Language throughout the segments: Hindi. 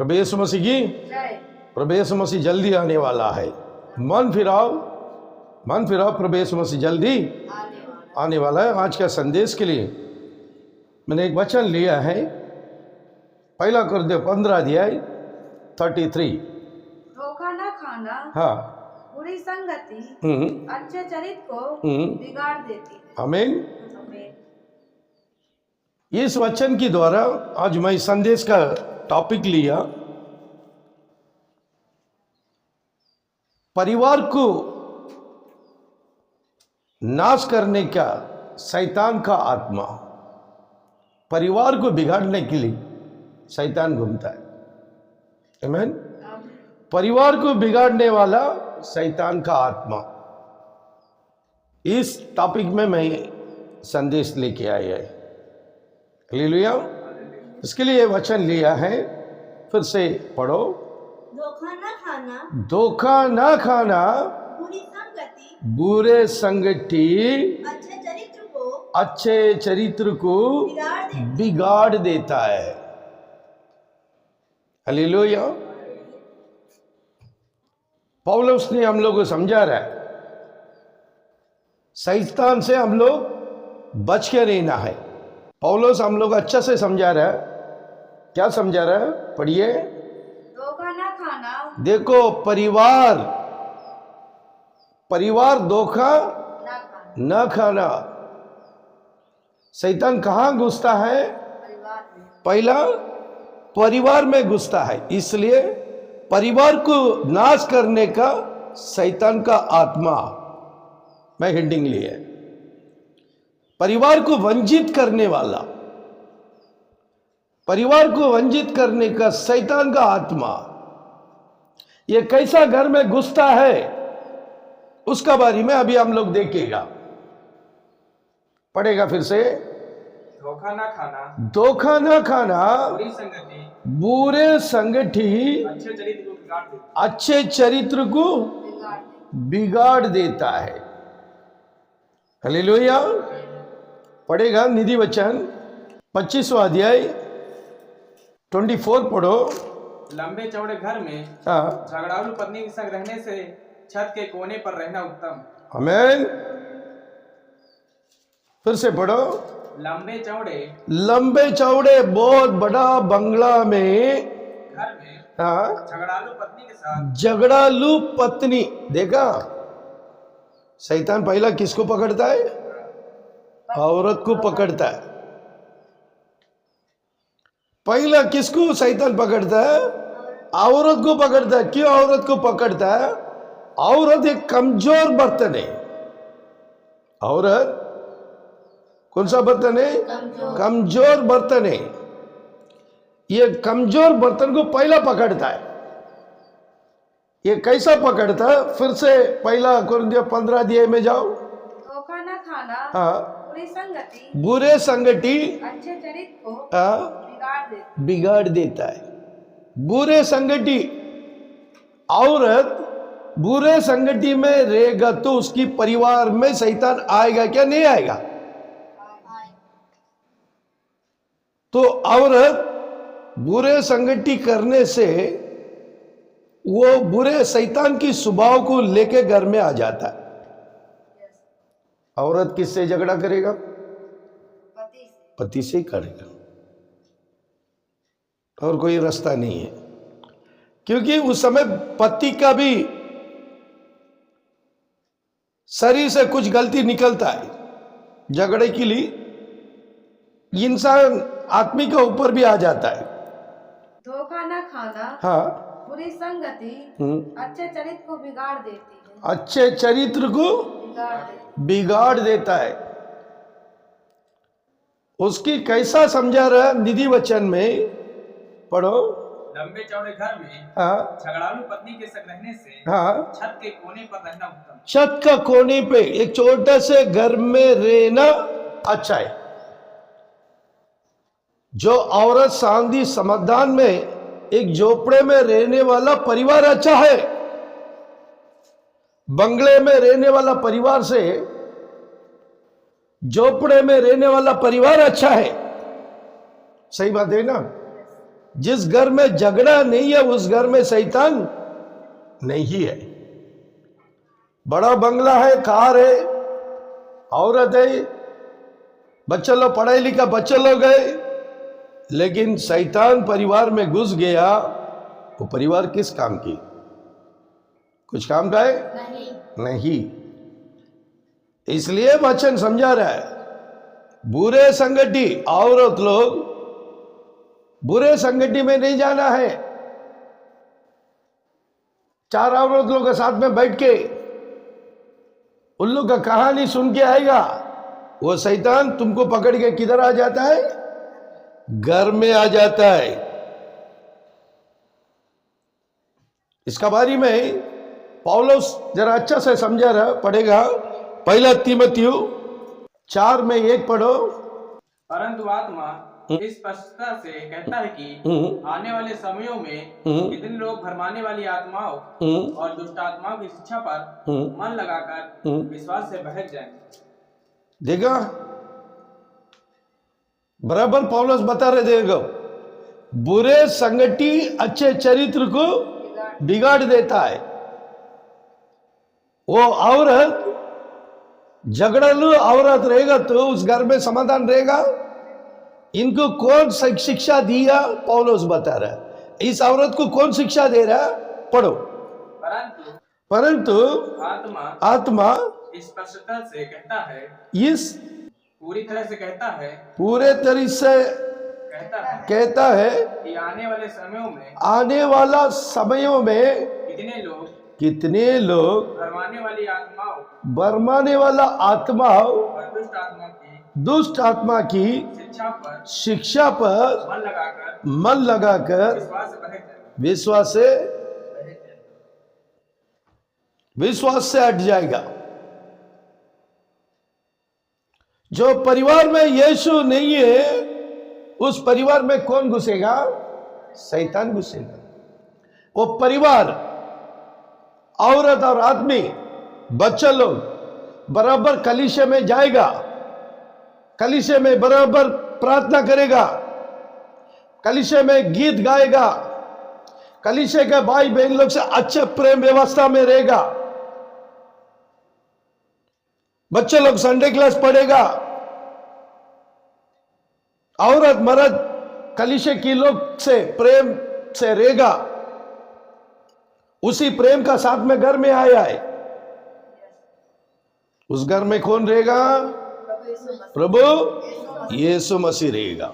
प्रभु यीशु मसीह की प्रभु यीशु मसीह जल्दी आने वाला है। मन फिराओ प्रभु यीशु मसीह जल्दी आने वाला है। आज का संदेश के लिए मैंने एक वचन लिया है, पहला कुरिन्थियों 15 अध्याय 33। धोखा न खाना, हाँ, बुरी संगति अच्छे चरित्र को बिगाड़ देती है। आमीन। आमीन। इस वचन के द्वारा आज मैं संदेश का टॉपिक लिया, परिवार को नाश करने का शैतान का आत्मा। परिवार को बिगाड़ने के लिए शैतान घूमता है। आमीन। परिवार को बिगाड़ने वाला शैतान का आत्मा, इस टॉपिक में मैं संदेश लेके आया है। हालेलुया। इसके लिए वचन लिया है, फिर से पढ़ो। धोखा ना खाना, बुरे संगति अच्छे चरित्र को बिगाड़ देता है। हालेलुया। पौलुस ने हम लोग को समझा रहा है, शैतान से हम लोग बच के रहना है। पौलुस हम लोग अच्छा से समझा रहा है। क्या समझा रहा है? पढ़िए। धोखा न खाना, देखो, परिवार धोखा न खाना। शैतान कहाँ घुसता है? परिवार में। पहला परिवार में घुसता है, इसलिए परिवार को नाश करने का शैतान का आत्मा, मैं हेडिंग लिया है, परिवार को वंचित करने वाला, परिवार को वंचित करने का शैतान का आत्मा। ये कैसा घर में घुसता है उसका बारे में अभी हम लोग देखेगा। पढ़ेगा फिर से। धोखा ना खाना, धोखा ना खाना, बुरे संगति अच्छे चरित्र को बिगाड़ देता है। हालेलुया। पढ़ेगा निधि वचन 25वां अध्याय 24 पढ़ो। लंबे चौड़े घर में झगड़ालू पत्नी के संग रहने से छत के कोने पर रहना उत्तम। आमीन। फिर से पढ़ो। लंबे चौड़े बहुत बड़ा बंगला में घर में झगड़ालू पत्नी के साथ, झगड़ालू पत्नी। देखा, शैतान पहला किसको पकड़ता है? औरत को पकड़ता है। पहला किसको शैतान पकड़ता है? औरत को पकड़ता है। क्यों औरत को पकड़ता है? औरत एक कमजोर बर्तन है। औरत कौन सा बर्तन है? कमजोर बर्तन है। ये कमजोर बर्तन को पहला पकड़ता है। ये कैसा पकड़ता है? फिर से पहला कुरिन्थियों 15 अध्याय में जाओ। धोखा न खाना, बुरे संगति अच्छे चरित्र को बिगाड़ देता है। बुरे संगति, औरत बुरे संगति में रहेगा तो उसकी परिवार में शैतान आएगा क्या? नहीं आएगा। तो औरत बुरे संगति करने से वो बुरे शैतान की स्वभाव को लेके घर में आ जाता है। औरत किससे झगड़ा करेगा? पति से करेगा, और कोई रास्ता नहीं है। क्योंकि उस समय पति का भी शरीर से कुछ गलती निकलता है। झगड़े के लिए इंसान आदमी के ऊपर भी आ जाता है। धोखा न खाना, बुरी संगति अच्छे चरित्र को बिगाड़ देती है। अच्छे चरित्र को बिगाड़ देता है। उसकी कैसा समझा रहा? निधि वचन में पढ़ो। लंबे चौड़े घर में झगड़ालू पत्नी के संग रहने से छत के कोने पर रहना उत्तम। छत का कोने पे एक छोटे से घर में रहना अच्छा है। जो औरत शांति समाधान में एक झोपड़े में रहने वाला परिवार अच्छा है। बंगले में रहने वाला परिवार से झोपड़े में रहने वाला परिवार अच्छा है। सही बात है ना? जिस घर में झगड़ा नहीं है उस घर में शैतान नहीं है। बड़ा बंगला है, कार है, औरत है, बच्चे लोग पढ़ाई लिखा बच्चे लोग है, लेकिन शैतान परिवार में घुस गया, वो परिवार किस काम की? कुछ काम का है? नहीं। इसलिए वचन समझा रहा है, बुरे संगति, औरत लोग बुरे संगति में नहीं जाना है। 4 औरत लोग के साथ में बैठ के उन लोग का कहानी सुन के आएगा, वो शैतान तुमको पकड़ के किधर आ जाता है? घर में आ जाता है। इसका बारे में पौलुस जरा अच्छा से समझा रहा पढ़ेगा। 1 तीमुथियुस 4:1 पढ़ो। परंतु आत्मा इस स्पष्टता से कहता है कि आने वाले समयों में कितने लोग भरमाने वाली आत्माओं और दुष्ट आत्माओं की शिक्षा पर मन लगाकर विश्वास से बहक जाएंगे। देखा, बराबर पौलुस बता रहे, देखो, बुरे संगति अच्छे चरित्र को बिगाड़ देता है। वो औरत झगड़ालू औरत रहेगा तो उस घर में समाधान रहेगा? इनको कौन शिक्षा दिया? पौलुस बता रहा है। इस औरत को कौन शिक्षा दे रहा? पढ़ो। परंतु आत्मा इस स्पष्टता से कहता है, इस पूरी तरह से कहता है, पूरे तरह से कहता है कि आने वाले समयों में कितने लोग भरमाने वाला आत्माओं और दुष्ट आत्मा की शिक्षा पर मन लगाकर विश्वास से हट जाएगा। जो परिवार में यीशु नहीं है उस परिवार में कौन घुसेगा? शैतान घुसेगा। वो परिवार, औरत और आदमी, बच्चा लोग बराबर कलीसिया में जाएगा, कलीसिया में बराबर प्रार्थना करेगा, कलीसिया में गीत गाएगा, कलीसिया के भाई बहन लोग से अच्छे प्रेम व्यवस्था में रहेगा, बच्चे लोग संडे क्लास पढ़ेगा, औरत मर्द कलीसिया की लोग से प्रेम से रहेगा। उसी प्रेम का साथ में घर में आया है। उस घर में कौन रहेगा? प्रभु यीशु मसीह रहेगा।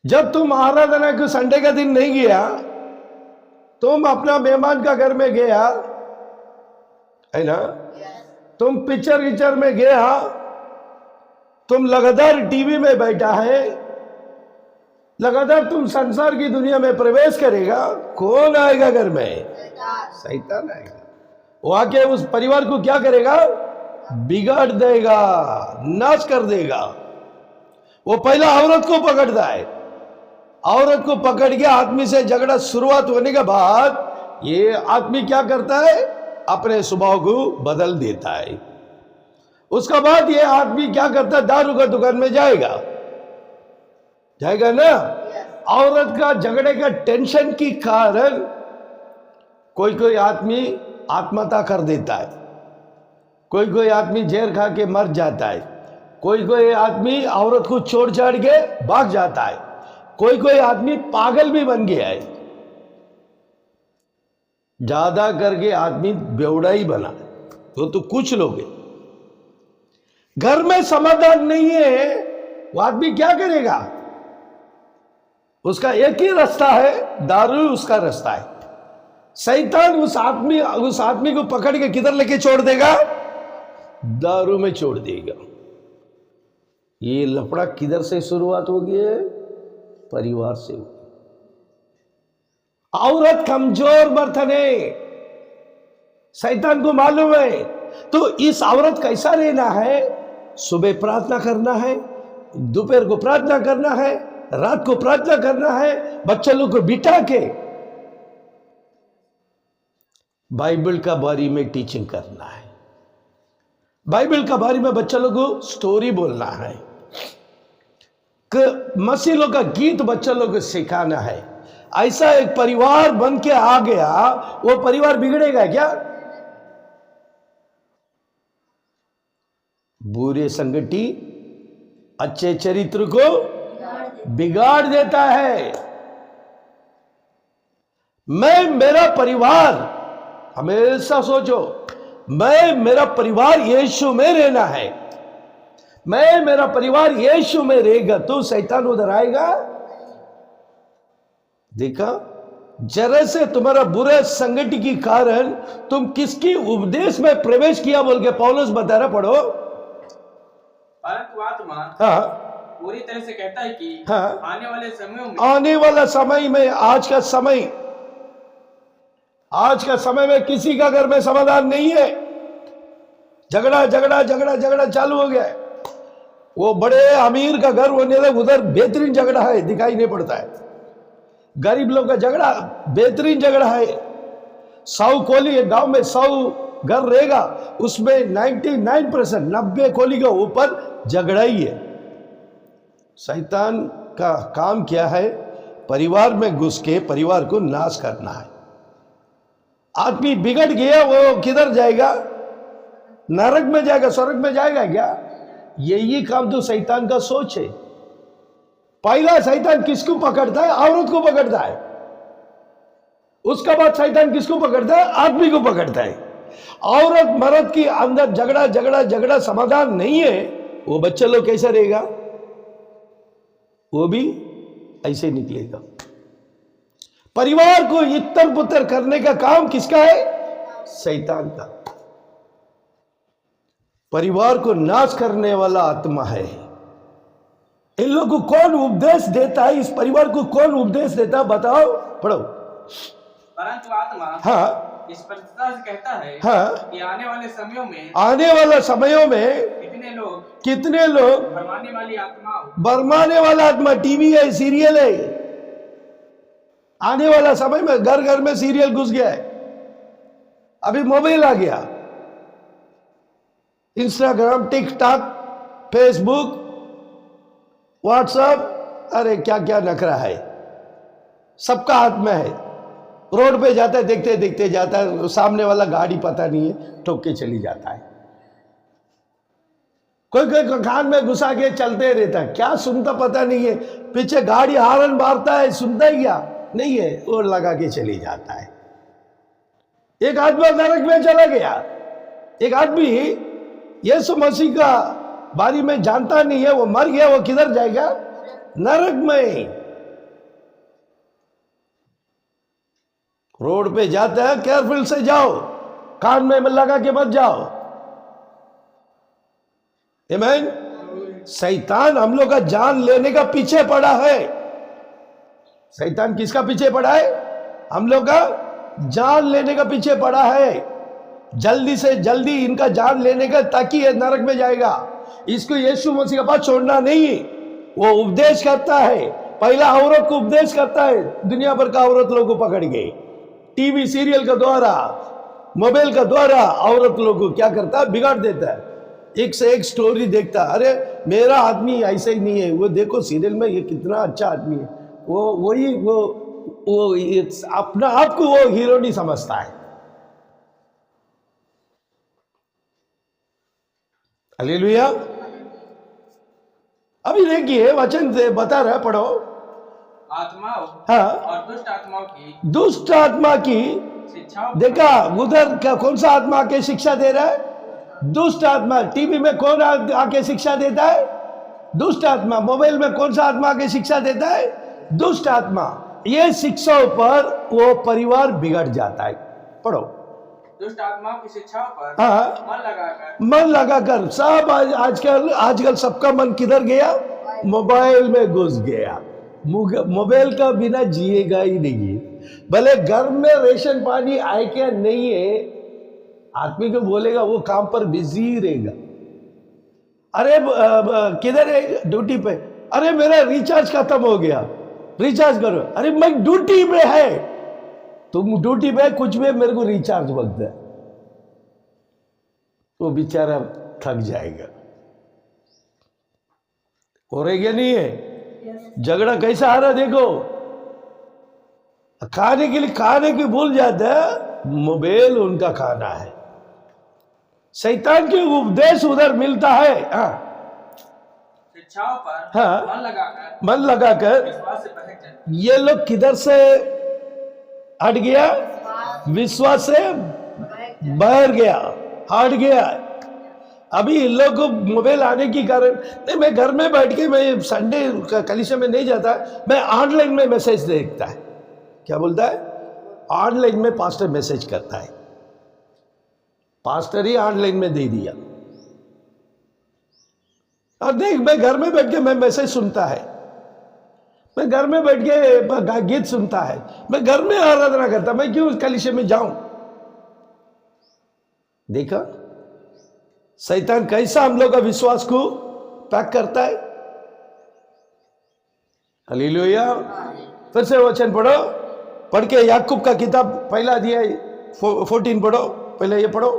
जब तुम आराधना के संडे का दिन नहीं गया, तुम अपना मेहमान का घर में गया है ना, तुम पिक्चर में गया, तुम लगातार टीवी में बैठा है, लगातार तुम संसार की दुनिया में प्रवेश करेगा, कौन आएगा घर में? शैतान आएगा। वो आके उस परिवार को क्या करेगा? बिगाड़ देगा, नाश कर देगा। वो पहला औरत को पकड़ता है, औरत को पकड़ के आदमी से झगड़ा शुरुआत होने के बाद ये आदमी क्या करता है? अपने स्वभाव को बदल देता है। उसका बाद ये आदमी क्या करता है? दारू का दुकान में जाएगा ना। औरत का झगड़े का टेंशन की कारण कोई आदमी आत्महत्या कर देता है, कोई आदमी जहर खा के मर जाता है, कोई आदमी औरत को छोड़ छाड़ के भाग जाता है, कोई आदमी पागल भी बन गया है। ज्यादा करके आदमी बेवड़ा ही बना। तो कुछ लोग हैं, घर में समाधान नहीं है, वो आदमी क्या करेगा? उसका एक ही रास्ता है, दारू उसका रास्ता है। शैतान उस आदमी को पकड़ के किधर लेके छोड़ देगा? दारू में छोड़ देगा। ये लफड़ा किधर से शुरुआत होगी? परिवार से। औरत कमजोर बर्तन है, शैतान को मालूम है। तो इस औरत कैसा रहना है? सुबह प्रार्थना करना है, दोपहर को प्रार्थना करना है, रात को प्रार्थना करना है, बच्चे लोग को बिठा के बाइबल का बारे में टीचिंग करना है, बाइबल का बारे में बच्चे लोग को स्टोरी बोलना है। मसीह लोग का गीत बच्चों लोग को सिखाना है। ऐसा एक परिवार बन के आ गया, वो परिवार बिगड़ेगा क्या? बुरे संगति अच्छे चरित्र को बिगाड़ देता है। मैं मेरा परिवार, हमेशा सोचो, मैं मेरा परिवार यीशु में रहना है। मैं मेरा परिवार यीशु में रहेगा तो शैतान उधर आएगा? देखा, जरा से तुम्हारा बुरा संगति के कारण तुम किसकी उपदेश में प्रवेश किया बोल के पौलुस बता रहा, पढ़ो। परंतु आत्मा हाँ पूरी तरह से कहता है कि हाँ, आने वाले समयों में, आने वाला समय में, आज का समय में किसी का घर में समाधान नहीं है। झगड़ा झगड़ा झगड़ा झगड़ा चालू हो गया है। वो बड़े अमीर का घर होने लगे, उधर बेहतरीन झगड़ा है, दिखाई नहीं पड़ता है। गरीब लोग का झगड़ा बेहतरीन झगड़ा है। 100 कोली गांव में 100 घर रहेगा, उसमें 99% 90 कोली के ऊपर झगड़ा ही है। शैतान का काम क्या है? परिवार में घुस के परिवार को नाश करना है। आदमी बिगड़ गया, वो किधर जाएगा? नरक में जाएगा, स्वर्ग में जाएगा क्या? यही काम तो शैतान का सोच है। पहला शैतान किसको पकड़ता है? औरत को पकड़ता है। उसका बाद शैतान किसको पकड़ता है? आदमी को पकड़ता है। औरत मर्द की अंदर झगड़ा झगड़ा झगड़ा समाधान नहीं है, वो बच्चा लोग कैसा रहेगा? वो भी ऐसे निकलेगा। परिवार को इतर पुत्र करने का काम किसका है? शैतान का। परिवार को नाश करने वाला आत्मा है। इन लोगों को कौन उपदेश देता है? इस परिवार को कौन उपदेश देता है? बताओ, पढ़ो। परंतु आत्मा हाँ इस स्पष्टता से कहता है हाँ, कि आने वाले समयों में, आने वाला समयों में कितने लोग भरमाने वाली आत्माओं, भरमाने वाला आत्मा, टीवी है, सीरियल है। आने वाला समय में घर घर में सीरियल घुस गया है। अभी मोबाइल आ गया, इंस्टाग्राम, टिकटॉक, फेसबुक, व्हाट्सएप, अरे क्या क्या नखरा है, सबका हाथ में है। रोड पे जाता है, देखते देखते जाता है, सामने वाला गाड़ी पता नहीं है, ठोक के चली जाता है। कोई कोई कान में घुसा के चलते रहता है, क्या सुनता पता नहीं है। पीछे गाड़ी हॉर्न मारता है, सुनता ही क्या नहीं है, वो लगा के चली जाता है। एक आदमी नरक में चला गया। एक आदमी यीशु मसीह का बारे में जानता नहीं है, वो मर गया, वो किधर जाएगा? नरक में। रोड पे जाता है, केयरफुल से जाओ, कान में लगा के मत जाओ। आमीन। शैतान हम लोग का जान लेने का पीछे पड़ा है। शैतान किसका पीछे पड़ा है? हम लोग का जान लेने का पीछे पड़ा है। जल्दी से जल्दी इनका जान लेने का, ताकि ये नरक में जाएगा। इसको यीशु मसीह के पास छोड़ना नहीं। वो उपदेश करता है, पहला औरत को उपदेश करता है। दुनिया भर का औरत लोगों को पकड़ गए, टीवी सीरियल के द्वारा, मोबाइल का द्वारा औरत लोगों को क्या करता है? बिगाड़ देता है। एक से एक स्टोरी देखता, अरे मेरा आदमी ऐसे ही नहीं है, वो देखो सीरियल में ये कितना अच्छा आदमी है, वो अपना आप को वो हीरो नहीं समझता है। हालेलुया। अभी देखिए वचन से बता रहा है, पढ़ो। आत्माओं हाँ, और दुष्ट आत्मा की शिक्षाओं, देखा उधर कौन सा आत्मा आके शिक्षा दे रहा है? दुष्ट आत्मा। टीवी में कौन आके शिक्षा देता है? दुष्ट आत्मा। मोबाइल में कौन सा आत्मा आके शिक्षा देता है? दुष्ट आत्मा। ये शिक्षाओं पर वो परिवार बिगड़ जाता है। पढ़ो। दुष्ट आत्माओं की शिक्षाओं पर हाँ, मन लगाकर सब आजकल सबका मन किधर गया? मोबाइल में घुस गया। मोबाइल का बिना जिएगा ही नहीं। भले घर में रेशन पानी आए क्या नहीं है, आदमी को बोलेगा वो काम पर बिजी रहेगा। अरे किधर है? ड्यूटी पे। अरे मेरा रिचार्ज खत्म हो गया, रिचार्ज करो। अरे मैं ड्यूटी पे है। तुम ड्यूटी पे कुछ भी, मेरे को रिचार्ज वक्त है। वो बेचारा थक जाएगा। हो रहेगा नहीं है? झगड़ा कैसा आ रहा देखो, खाने के लिए खाने की भूल जाते हैं, मोबाइल उनका खाना है। शैतान के उपदेश उधर मिलता है। हाँ, शिक्षाओं पर हाँ, मन लगाकर विश्वास से बहक जाते। ये लोग किधर से हट गया? विश्वास से बाहर गया, हट गया। अभी इन लोग को मोबाइल आने के कारण नहीं, मैं घर में बैठ के, मैं संडे कलीसिया में नहीं जाता, मैं ऑनलाइन में मैसेज देखता है। क्या बोलता है? ऑनलाइन में पास्टर मैसेज करता है, पास्टर ही ऑनलाइन में दे दिया। और देख, मैं घर में बैठ के मैं मैसेज सुनता है, मैं घर में बैठ के गीत सुनता है, मैं घर में आराधना करता, मैं क्यों कलीसिया में जाऊं? देखा शैतान कैसा हम लोग का विश्वास को पैक करता है। हालेलुया। फिर से वचन पढ़ो, पढ़ के याकूब का किताब पहला अध्याय 14 पढ़ो, पहले ये पढ़ो।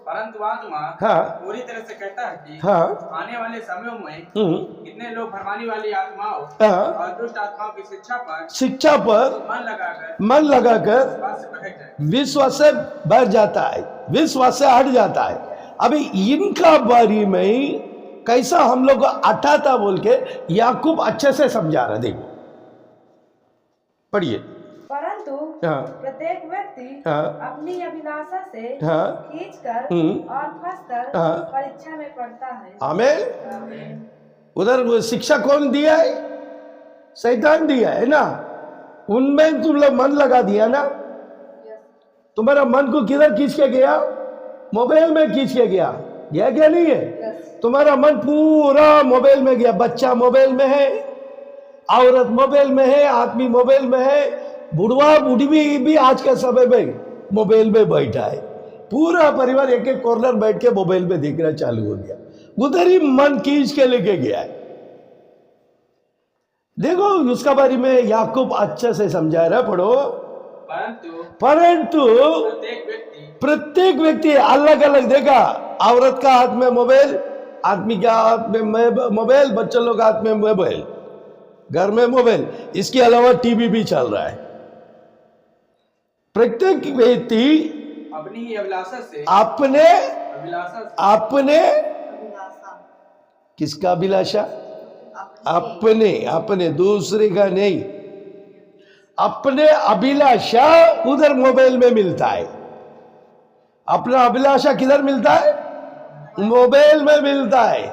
परंतु आत्मा हाँ, पूरी तरह से कहता है कि हाँ, आने वाले समयों में कितने लोग भरमाने वाली आत्माओं हाँ, और दुष्ट आत्माओं की शिक्षा पर मन लगाकर विश्वास से बहक जाए। विश्वास से बढ़ जाता है, विश्वास से हट जाता है। अभी इनका बारी में कैसा हम लोग को अटाता बोल के याकूब अच्छे से समझा रहा। देखो पढ़िए। परंतु हाँ, प्रत्येक व्यक्ति हाँ, अपनी अभिलाषा से हाँ, खींचकर और फंसकर हाँ, परीक्षा में पड़ता है। आमीन। आमीन। उधर वो शिक्षा कौन दिया है? शैतान दिया है ना। उनमें तुम लोग मन लगा दिया ना, तुम्हारा मन को किधर खींच के गया? मोबाइल में खींच के गया, गया क्या नहीं है? तुम्हारा मन पूरा मोबाइल में गया। बच्चा मोबाइल में है, औरत मोबाइल में है, आदमी मोबाइल में है, बुढ़वा बुढ़वी भी आज के समय में मोबाइल में बैठा है। पूरा परिवार एक एक कॉर्नर बैठ के मोबाइल में देखना चालू हो गया, उधर ही मन खींच के लेके गया है। देखो उसका बारे में याकूब अच्छे से समझा रहा, पढ़ो। परंतु प्रत्येक व्यक्ति अलग अलग देखा। औरत का हाथ में मोबाइल, आदमी के हाथ में मोबाइल, बच्चों लोग हाथ में मोबाइल, घर में मोबाइल, इसके अलावा टीवी भी चल रहा है। प्रत्येक व्यक्ति अपनी अभिलाषा से अपने किसका अभिलाषा? अपने दूसरे का नहीं, अपने अभिलाषा उधर मोबाइल में मिलता है। अपना अभिलाषा किधर मिलता है? मोबाइल में मिलता है।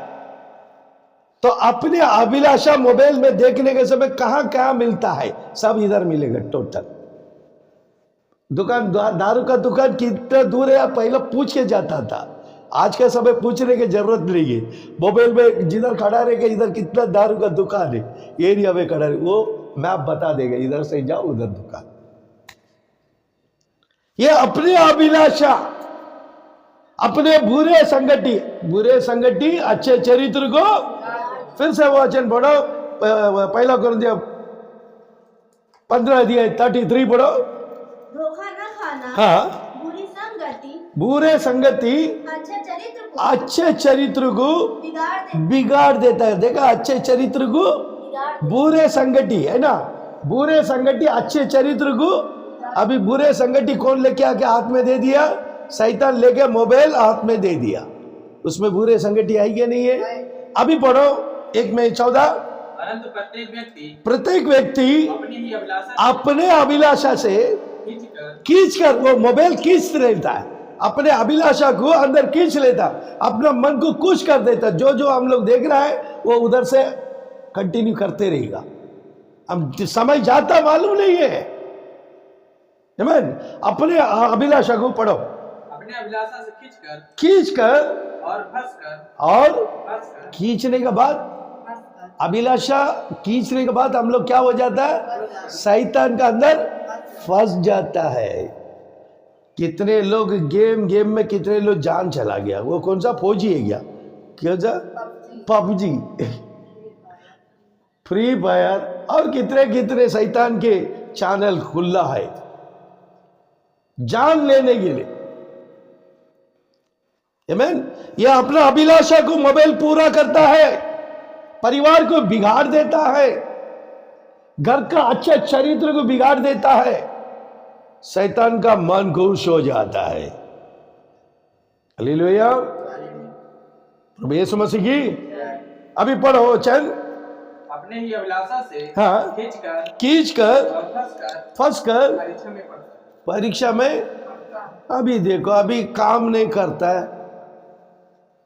तो अपने अभिलाषा मोबाइल में देखने के समय कहां कहां मिलता है? सब इधर मिलेगा टोटल। दुकान, दारू का दुकान कितना दूर है पहले पूछ के जाता था, आज के समय पूछने की जरूरत नहीं है। मोबाइल में जिधर खड़ा रहेगा, इधर कितना दारू का दुकान है, एरिया में खड़ा रहे, वो मैप बता देगा, इधर से जाओ उधर दुकान। ये अपने अभिलाषा, अपने बुरे संगति अच्छे चरित्र को, फिर से वो वचन पढ़ो, पहला कुरिन्थियों 15 अध्याय 33 पढ़ो। धोखा न खाना, हाँ, बुरे संगति अच्छे चरित्र को बिगाड़ देता है। देखा, अच्छे चरित्र को बुरे संगति है ना, बुरे संगति अच्छे चरित्र को। अभी बुरे संगति कौन लेके आके हाथ में दे दिया? शैतान लेके मोबाइल हाथ में दे दिया, उसमें बुरे संगति आई क्या नहीं है? अभी पढ़ो 1 में 14। परंतु प्रत्येक व्यक्ति अपने अभिलाषा से खींचकर, वो मोबाइल खींच लेता है, अपने अभिलाषा को अंदर खींच लेता, अपना मन को खुश कर देता। जो जो हम लोग देख रहा है वो उधर से कंटिन्यू करते रहेगा। अब समय जाता मालूम नहीं है। अपने अभिलाषा को पढ़ो, अपने अभिलाषा से खींचकर और खींचने के बाद, अभिलाषा खींचने के बाद हम लोग क्या हो जाता है? शैतान का अंदर फंस जाता है। कितने लोग गेम में कितने लोग जान चला गया। वो कौन सा फौजी है क्या? क्या जा? पबजी, फ्री फायर और कितने शैतान के चैनल खुला है जान लेने के लिए। आमीन। यह अपना अभिलाषा को मोबाइल पूरा करता है। परिवार को बिगाड़ देता है, घर का अच्छे चरित्र को बिगाड़ देता है, शैतान का मन खुश हो जाता है। हालेलुया, प्रभु यीशु मसीह की। अभी पढ़ो वचन। अपने ही अभिलाषा से हाँ, खींचकर और फंसकर फंसकर परीक्षा में पड़ता। परीक्षा में अभी देखो, अभी काम नहीं करता है,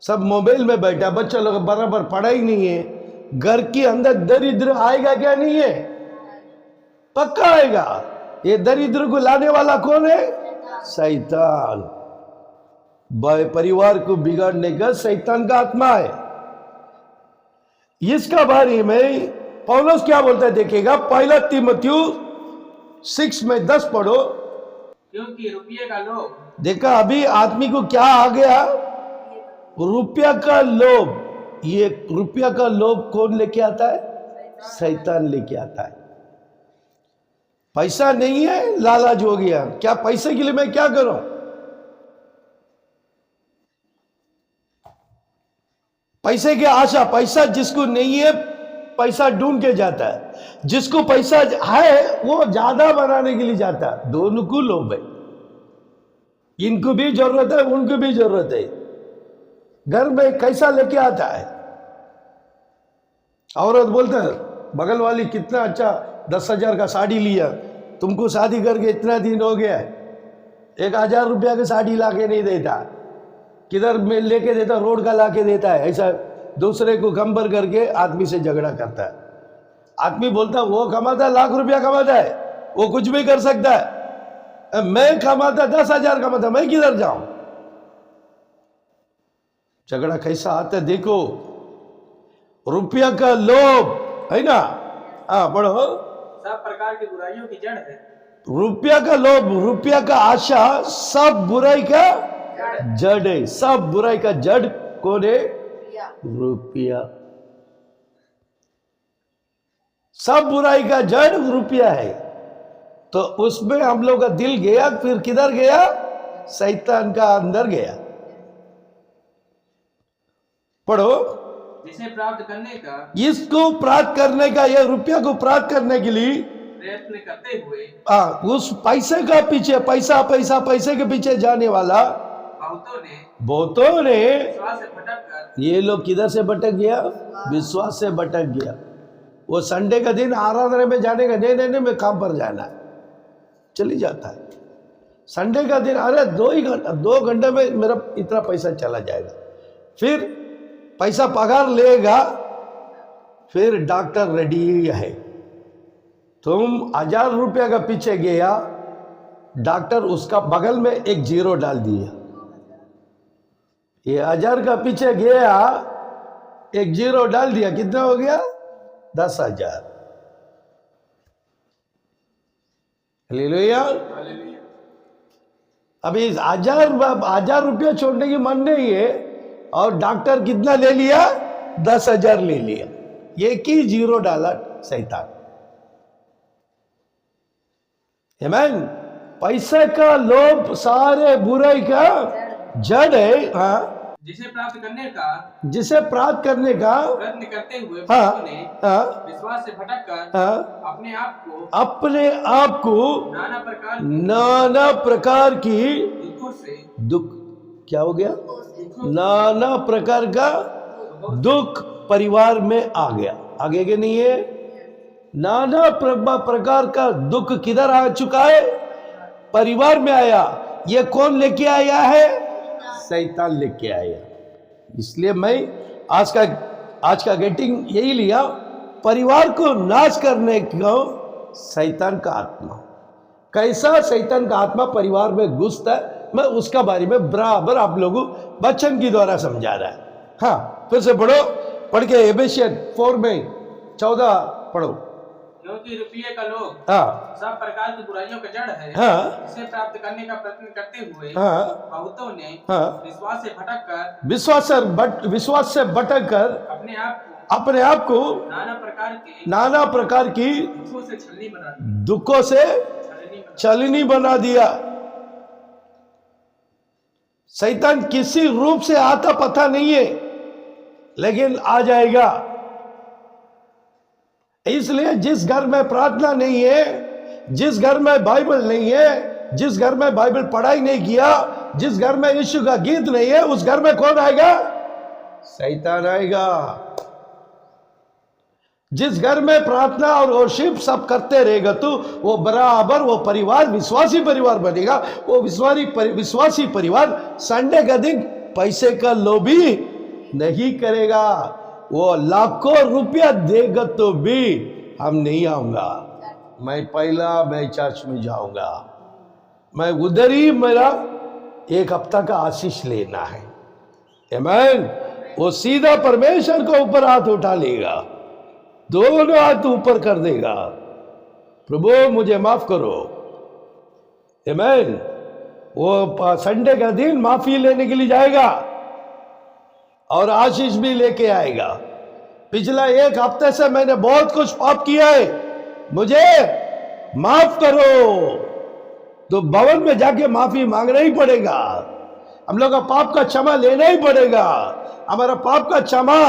सब मोबाइल में बैठा, बच्चा लोग बराबर पढ़ाई नहीं है। घर के अंदर दरिद्र आएगा क्या? नहीं है, पक्का आएगा। ये दरिद्र को लाने वाला कौन है? शैतान। परिवार को बिगाड़ने का शैतान का आत्मा है। इसका बारे में पौलुस क्या बोलता है देखिएगा, पहला तीमुथियुस 6 में 10 पढ़ो। क्योंकि रुपये का लोभ। देखा अभी आदमी को क्या आ गया? रुपया का लोभ। ये रुपया का लोभ कौन लेके आता है? शैतान लेके आता है। पैसा नहीं है, लालच हो गया, क्या पैसे के लिए मैं क्या करूं? पैसे की आशा, पैसा जिसको नहीं है पैसा ढूंढ के जाता है, जिसको पैसा है वो ज्यादा बनाने के लिए जाता है। दोनों को लोभ है, इनको भी जरूरत है, उनको भी जरूरत है। घर में कैसा लेके आता है? औरत बोलते है बगल वाली कितना अच्छा 10,000 का साड़ी लिया, तुमको शादी करके इतना दिन हो गया, 1,000 रुपया की साड़ी ला के नहीं देता, किधर में लेके देता? रोड का ला के देता है। ऐसा दूसरे को कंपेयर करके आदमी से झगड़ा करता है। आदमी बोलता है वो कमाता है लाख रुपया कमाता है, वो कुछ भी कर सकता है, मैं कमाता 10,000 कमाता, मैं किधर जाऊं? झगड़ा कैसा आता है देखो। रुपया का लोभ है ना। हाँ पढ़ो। सब प्रकार की बुराइयों की जड़ है। रुपया का लोभ, रुपया का आशा सब बुराई का जड़ है। सब बुराई का जड़ कौन है? रुपया। सब बुराई का जड़ रुपया है। तो उसमें हम लोग का दिल गया, फिर किधर गया? शैतान का अंदर गया। पढ़ो। जिसे प्राप्त करने का, इसको प्राप्त करने का, यह रुपया को प्राप्त करने के लिए प्रयत्न करते हुए उस पैसे का पीछे, पैसा पैसा पैसे के पीछे जाने वाला बहुतों ने विश्वास से भटक कर, ये लोग किधर से भटक गया? विश्वास से भटक गया। वो संडे का दिन आराधना में जाने का, नहीं नहीं मैं काम पर जाना है, चली जाता है। संडे का दिन, अरे 2 घंटे में मेरा इतना पैसा चला जाएगा, फिर पैसा पगार लेगा, फिर डॉक्टर रेडी है। तुम 1,000 रुपया का पीछे गया, डॉक्टर उसका बगल में एक 0 डाल दिया। ये 1,000 का पीछे गया, एक 0 डाल दिया, कितना हो गया? 10,000। हालेलुया। अभी 1,000 रुपया छोड़ने की मन नहीं है, और डॉक्टर कितना ले लिया? 10,000 ले लिया। एक ही 0 डाला शैतान। आमीन। पैसे का लोभ सारे बुराई का जड़ है। हाँ, जिसे प्राप्त करने का, जिसे प्राप्त करने का प्रयत्न करते हुए हाँ, विश्वास से भटक कर हाँ, अपने आप को नाना प्रकार की दुखों से, दुख, क्या हो गया? नाना प्रकार का दुख परिवार में आ गया। आगे के नहीं है? नाना प्रकार का दुख किधर आ चुका है? परिवार में आया। ये कौन लेके आया है? शैतान लेके आया। इसलिए मैं आज का गेटिंग यही लिया, परिवार को नाश करने को शैतान का आत्मा। कैसा शैतान का आत्मा परिवार में घुसता है, मैं उसका बारे में बराबर आप लोगों वचन के द्वारा समझा रहा है। हाँ, फिर से पढ़ो, पढ़ के एफेसियन 4 में 14 पढ़ो। क्योंकि रुपये का लोभ हाँ, सब प्रकार की बुराइयों का जड़ है। हाँ, इसे प्राप्त करने का प्रयत्न करते हुए हाँ, बहुतों ने हाँ, विश्वास से भटक कर अपने आप को नाना प्रकार की दुखों से छलनी बना दिया। शैतान किसी रूप से आता पता नहीं है, लेकिन आ जाएगा। इसलिए जिस घर में प्रार्थना नहीं है, जिस घर में बाइबल नहीं है, जिस घर में बाइबल पढ़ाई नहीं किया, जिस घर में यीशु का गीत नहीं है, उस घर में कौन आएगा? शैतान आएगा। जिस घर में प्रार्थना और वर्शिप सब करते रहेगा तो वो बराबर वो परिवार विश्वासी परिवार बनेगा। वो विश्वासी परिवार संडे का दिन पैसे का लोभी नहीं करेगा। वो लाखों रुपया देगा तो भी हम नहीं आऊंगा, मैं चर्च में जाऊंगा, मैं उधर ही मेरा एक हफ्ता का आशीष लेना है। आमीन। वो सीधा परमेश्वर को ऊपर हाथ उठा लेगा, दोनों हाथ ऊपर कर देगा, प्रभु मुझे माफ करो। आमीन। वो संडे का दिन माफी लेने के लिए जाएगा और आशीष भी लेके आएगा। पिछला एक हफ्ते से मैंने बहुत कुछ पाप किया है, मुझे माफ करो, तो भवन में जाके माफी मांगना ही पड़ेगा। हम लोग का पाप का क्षमा लेना ही पड़ेगा। हमारा पाप का क्षमा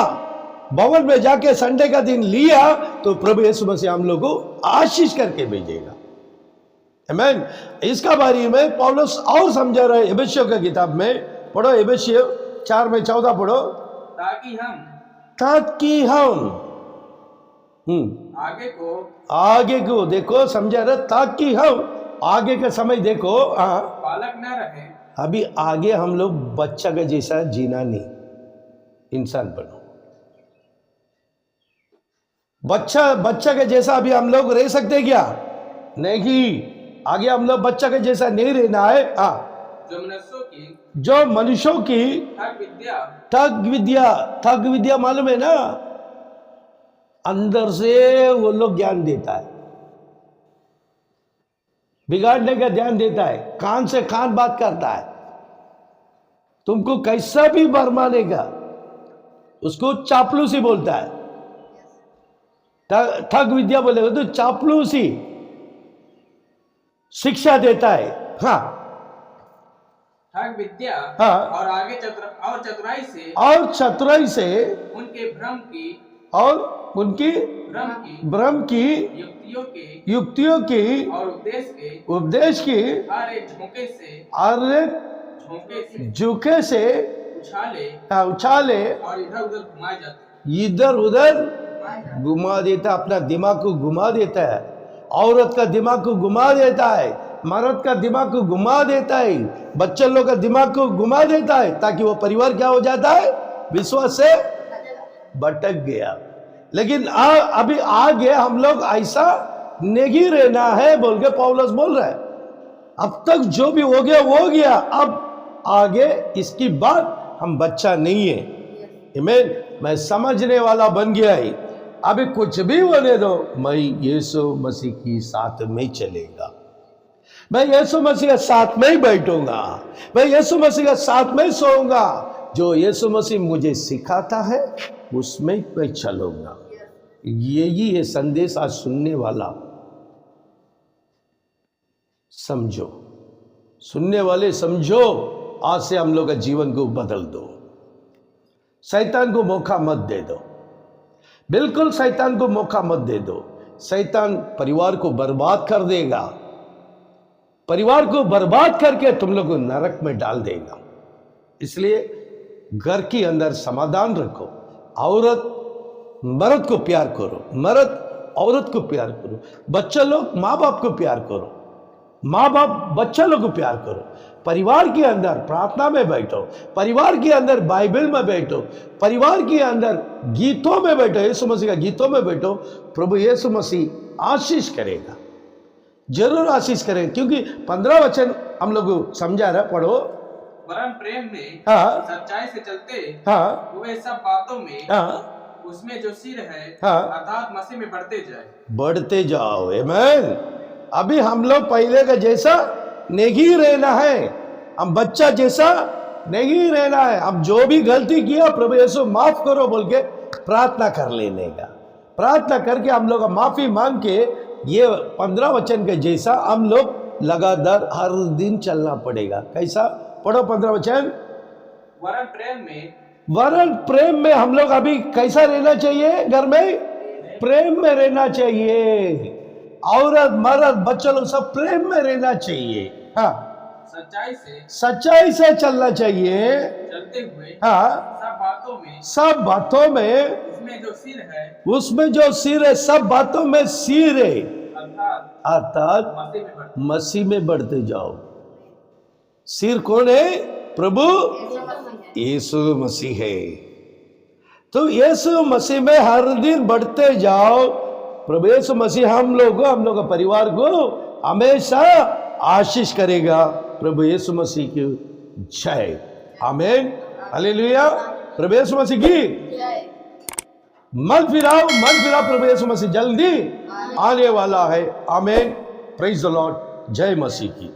भवन में जाके संडे का दिन लिया तो प्रभु यीशु मसीह हम लोग को आशीष करके भेजेगा। आमीन। इसका बारे में पौलुस और समझा रहे हैं। एफेसियों की किताब में पढ़ो, एफेसियों 4:14 पढ़ो। ताकि हम आगे को देखो, समझा रहे, ताकि हम आगे का समय देखो। बालक न रहे। अभी आगे हम लोग बच्चा का जैसा जीना नहीं, इंसान बनो। बच्चा के जैसा अभी हम लोग रह सकते क्या? नहीं। आगे हम लोग बच्चा के जैसा नहीं रहना है। जो मनुष्यों की ठग विद्या मालूम है ना, अंदर से वो लोग ज्ञान देता है, बिगाड़ने का ध्यान देता है, कान से कान बात करता है, तुमको कैसा भी भरमाने का, उसको चापलूसी बोलता है। ठग विद्या बोलेगा तो चापलूसी शिक्षा देता है। हाँ, ठग विद्या। हाँ। और आगे चतुराई से उनके भ्रम की युक्तियों की और उपदेश की झोंके से उछाले और इधर उधर घुमा देता, अपना दिमाग को घुमा देता है। औरत का दिमाग को घुमा देता है, मर्द का दिमाग को घुमा देता है, बच्चे लोग का दिमाग को घुमा देता है, ताकि वो परिवार क्या हो जाता है? विश्वास से भटक गया। लेकिन अभी आगे हम लोग ऐसा नहीं रहना है बोल के पौलुस बोल रहा है। अब तक जो भी हो गया वो हो गया, अब आगे इसकी बात हम बच्चा नहीं है। आमीन। मैं समझने वाला बन गया है। अभी कुछ भी होने दो, मैं यीशु मसीह की साथ में चलेगा, मैं यीशु मसीह के साथ में ही बैठूंगा, मैं यीशु मसीह के साथ में ही सोऊंगा। जो यीशु मसीह मुझे सिखाता है उसमें मैं चलूंगा। यही है संदेश आज सुनने वाला समझो, सुनने वाले समझो। आज से हम लोग का जीवन को बदल दो, शैतान को मौका मत दे दो, बिल्कुल शैतान को मौका मत दे दो। शैतान परिवार को बर्बाद कर देगा, परिवार को बर्बाद करके तुम लोग को नरक में डाल देगा। इसलिए घर के अंदर समाधान रखो, औरत मर्द को प्यार करो, मर्द औरत को प्यार करो, बच्चे लोग माँ बाप को प्यार करो, माँ बाप बच्चा लोग को प्यार करो। परिवार के अंदर प्रार्थना में बैठो, परिवार के अंदर बाइबल में बैठो, परिवार के अंदर गीतों में बैठो, यीशु मसीह का गीतों में बैठो। प्रभु यीशु मसीह आशीष करेगा, जरूर आशीष करेगा। क्योंकि 15 वचन हम लोग समझा रहा, पढ़ो। वरन प्रेम में सच्चाई से चलते वे सब बातों में उसमें जो सिर है अर्थात मसीह में बढ़ते जाओ। आमीन। अभी हम लोग पहले का जैसा नहीं रहना है, हम बच्चा जैसा नहीं रहना है। हम जो भी गलती किया प्रभु यीशु माफ करो बोल के प्रार्थना कर लेने का, प्रार्थना करके हम लोग माफी मांग के ये 15 वचन के जैसा हम लोग लगातार हर दिन चलना पड़ेगा। कैसा? पढ़ो 15 वचन। वरन प्रेम में हम लोग अभी कैसा रहना चाहिए? घर में प्रेम में रहना चाहिए। औरत मर्द बच्चे लोग सब प्रेम में रहना चाहिए। हाँ, सच्चाई से चलना चाहिए। चलते हुए हाँ, सब बातों में उसमें जो सिर है सब बातों में सिर है, अर्थात मसीह में बढ़ते जाओ। सिर कौन है? प्रभु यीशु मसीह है। तो यीशु मसीह में हर दिन बढ़ते जाओ। प्रभु यीशु मसीह हम लोग का परिवार को हमेशा आशीष करेगा। प्रभु यीशु मसीह की जय। आमीन, हालेलुया। प्रभु यीशु मसीह की मन फिराओ, प्रभु यीशु मसीह जल्दी आने वाला है। आमीन, प्रेज द लॉर्ड। जय मसीह की।